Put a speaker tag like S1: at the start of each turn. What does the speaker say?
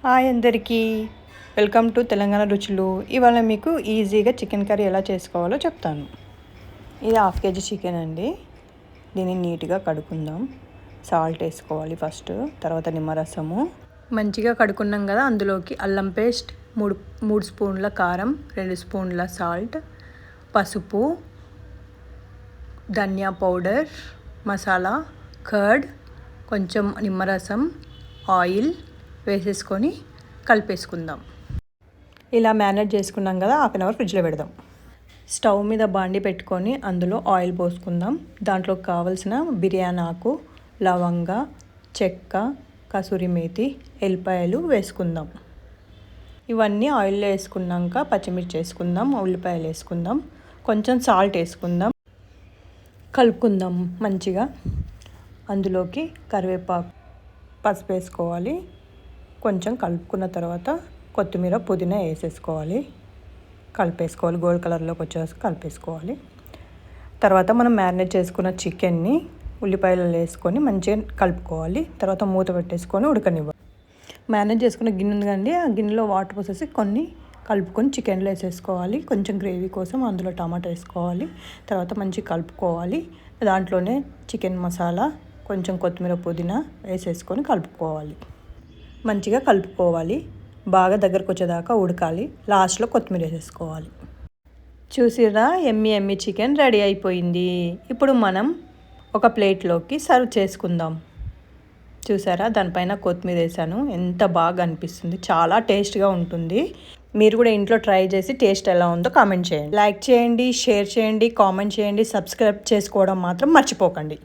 S1: Hi అందరికీ, welcome to Telangana రుచులు. ఇవాళ మీకు ఈజీగా చికెన్ కర్రీ ఎలా చేసుకోవాలో చెప్తాను. ఇది 1/2 kg చికెన్ అండి. దీన్ని నీట్గా కడుక్కుందాం. సాల్ట్ వేసుకోవాలి ఫస్ట్, తర్వాత నిమ్మరసము. మంచిగా కడుక్కున్నాం కదా, అందులోకి అల్లం పేస్ట్, 3 స్పూన్ల కారం, 2 స్పూన్ల సాల్ట్, పసుపు, ధనియా పౌడర్, మసాలా, కర్డ్, కొంచెం నిమ్మరసం, ఆయిల్ వేసేసుకొని కలిపేసుకుందాం. ఇలా మ్యారినేట్ చేసుకున్నాం కదా, 1/2 అవర్ ఫ్రిడ్జ్లో పెడదాం. స్టవ్ మీద బాండి పెట్టుకొని అందులో ఆయిల్ పోసుకుందాం. దాంట్లో కావాల్సిన బిర్యానీ ఆకు, లవంగ, చెక్క, కసూరి మేతి, ఎల్లిపాయలు వేసుకుందాం. ఇవన్నీ ఆయిల్లో వేసుకున్నాక పచ్చిమిర్చి వేసుకుందాం, ఉల్లిపాయలు వేసుకుందాం, కొంచెం సాల్ట్ వేసుకుందాం, కలుపుకుందాం మంచిగా. అందులోకి కరివేపాకు, పసుపు వేసుకోవాలి. కొంచెం కలుపుకున్న తర్వాత కొత్తిమీర, పుదీనా వేసేసుకోవాలి. కలిపేసుకోవాలి, గోల్డ్ కలర్లోకి వచ్చేసి కలిపేసుకోవాలి. తర్వాత మనం మ్యారినేట్ చేసుకున్న చికెన్ని ఉల్లిపాయలు వేసుకొని మంచిగా కలుపుకోవాలి. తర్వాత మూత పెట్టేసుకొని ఉడకనివ్వాలి. మ్యారినేట్ చేసుకున్న గిన్నె ఉంది కండి, ఆ గిన్నెలో వాటర్ పోసేసి కొన్ని కలుపుకొని చికెన్లో వేసేసుకోవాలి. కొంచెం గ్రేవీ కోసం అందులో టమాటా వేసుకోవాలి. తర్వాత మంచిగా కలుపుకోవాలి. దాంట్లోనే చికెన్ మసాలా, కొంచెం కొత్తిమీర, పుదీనా వేసేసుకొని కలుపుకోవాలి. మంచిగా కలుపుకోవాలి. బాగా దగ్గరకు వచ్చేదాకా ఉడకాలి. లాస్ట్లో కొత్తిమీర వేసేసుకోవాలి. చూసిరా, ఎమ్మి చికెన్ రెడీ అయిపోయింది. ఇప్పుడు మనం ఒక ప్లేట్లోకి సర్వ్ చేసుకుందాం. చూసారా, దానిపైన కొత్తిమీర వేసాను. ఎంత బాగా అనిపిస్తుంది, చాలా టేస్ట్గా ఉంటుంది. మీరు కూడా ఇంట్లో ట్రై చేసి టేస్ట్ ఎలా ఉందో కామెంట్ చేయండి. లైక్ చేయండి, షేర్ చేయండి, కామెంట్ చేయండి, సబ్స్క్రైబ్ చేసుకోవడం మాత్రం మర్చిపోకండి.